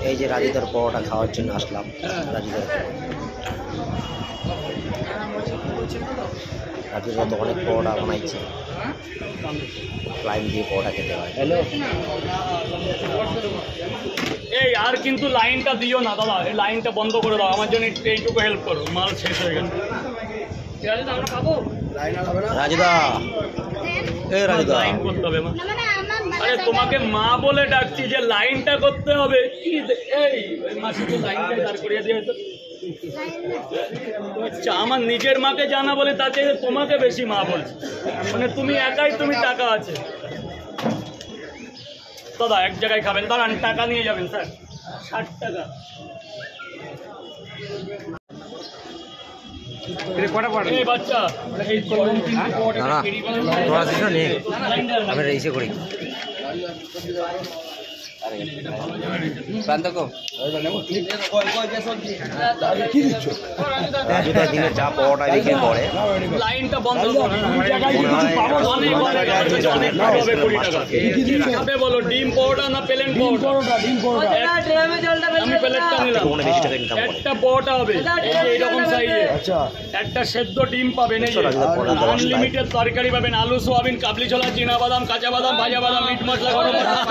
এই যে রাজুদার পরোটা খাওয়ার জন্য আসলাম। রাজুদা তো অনেক পরোটা বানাইছে, লাইন দিয়ে পরোটা খেতে হয়। হ্যালো, এই আর কিন্তু লাইনটা দিও না দাদা, এই লাইনটা বন্ধ করে দাও, আমার জন্য এইটুকু হেল্প করো, মাল শেষ হয়ে গেছে। আমরা খাবো রাজুদা, এই রাজুদা লাইন করতে হবে। আরে তোমাকে মা বলে ডাকছি যে লাইনটা করতে হবে। এই মাসি তো লাইনটা দাঁড় করিয়ে দিয়েছে। আচ্ছা, আমার নিজের মাকে জানা বলে তাতে তোমাকে বেশি মা বলছে, মানে তুমি একাই, তুমি টাকা আছে। দাদা এক জায়গায় খাবেন, দাঁড়ান টাকা নিয়ে যাবেন স্যার, 60 টাকা। এই বাচ্চা এই আমি রেসে করি রাজুদা দিনে যা পরোটা বিক্রি করে লাইনটা বন্ধ করো। খাবে বলো ডিম পরোটা না প্লেন পরোটা? আমি প্লেটটা নিলাম, একটা পরোটা হবে এইরকম সাইজে, একটা সেদ্ধ ডিম পাবেন, আনলিমিটেড তরকারি পাবেন, আলু সোয়াবিন, কাবলি ছোলা, চীনা বাদাম, কাঁচা বাদাম, ভাজা বাদাম, মিট মশলা, গরম মশলা,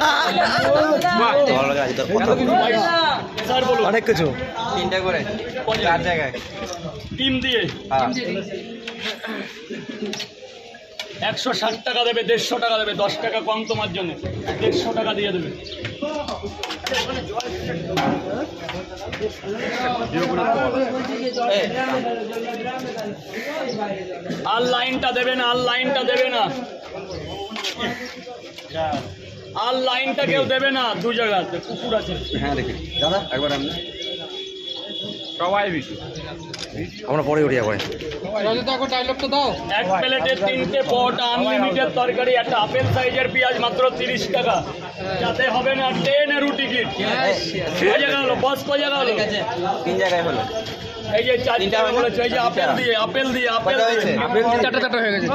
অনেক কিছু। 3টা করে 4 জায়গায় ডিম দিয়ে 160 টাকা দেবে, 150 টাকা দেবে, 10 টাকা কম তোমার জন্য, 150 টাকা দিয়ে দেবে। আর লাইনটা দেবে না, আর লাইনটা দেবে না, আর লাইনটা কেউ দেবে না। 2 জায়গাতে কুকুর আছে। হ্যাঁ দেখি দাদা একবার আমি সবাই বেশি আমরা পরে উঠি একবারে। এক প্লেটে 3টে পরোটা, আনলিমিটেড তরকারি, একটা আপেল সাইজের পেঁয়াজ মাত্র 30 টাকা, যাতে হবে না ট্রেনের টিকিট। কয় জায়গা হলো বস, কয় জায়গা হলো? 3 জায়গায় হলো। এই যে 4 টাকা বলেছে, এই যে আপেল দিয়ে, আপেল দিয়ে, আপেল দিয়ে, আপেল 4টা হয়ে গেছে।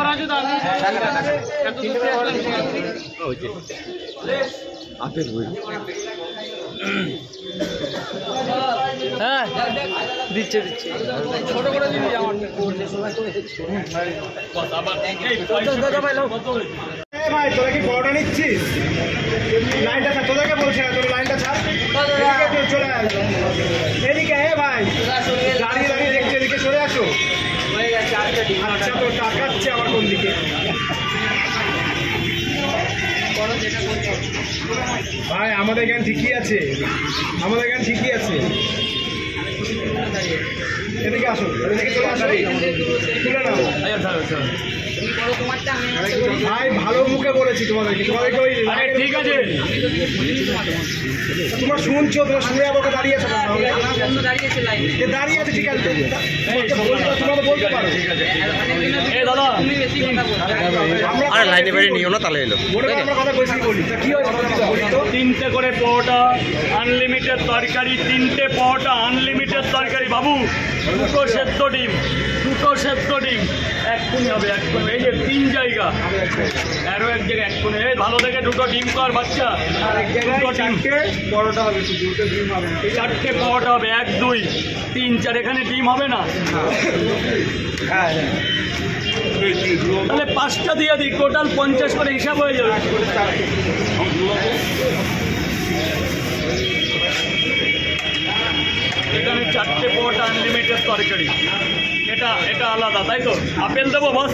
আপেল বই হ্যাঁ দিচ্ছে ছোট করে দিবি আমার ভাই। তোরা কি পরোটা নিচ্ছিস? লাইনটা ছাড়, তোদেরকে বলছে না, তোর লাইনটা ছাড়, চলে আয় এদিকে। হে ভাই, দাঁড়িয়ে দাঁড়িয়ে দেখছে, এদিকে সরে আসো। আচ্ছা, তো টাকাচ্ছে আমার কোন দিকে? ভাই আমাদের জ্ঞান ঠিকই আছে, আমাদের জ্ঞান ঠিকই আছে। এদিকে আসো, এদিকে চলে আসো, তুলে নাও ভাই। ভালো মুখে বলেছি তোমাদেরকে, তোমাদেরকে ওই ঠিক আছে তোমরা শুনছো, তোমরা শুনে আমাকে দাঁড়িয়ে আছো, দাঁড়িয়ে আছে, ঠিক আছে, তোমরা বলতে পারো। এই দাদা আরে লাইনে বেরিয়ে নিও না, তাহলে এলো আমরা কথা বেশি বলি, কি হয় বলি তো? 3টে করে পরোটা, আনলিমিটেড তরকারি, 3টে পরোটা, আনলিমিটেড তরকারি। বাবু 2টো সেদ্ধ ডিম, 2টো সেদ্ধ ডিম, এক কোণে হবে, এক কোণে। এই যে 3 জায়গা, আরো এক জায়গায় এক কোণে। এই ভালো দেখে 2টো ডিম কর বাচ্চা, 2টো ডিম, পরোটা হবে, 2টো ডিম হবে, 4টে পরোটা হবে, 1 2 3 4। এখানে ডিম হবে না, তাহলে 5টা দিয়ে দিই, টোটাল 50 করে হিসাব হয়ে যাবে। এখানে 4টে পরোটা, আনলিমিটেড তরকারি, এটা এটা আলাদা, তাই তো? আপেল দেবো বস?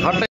ঘরটা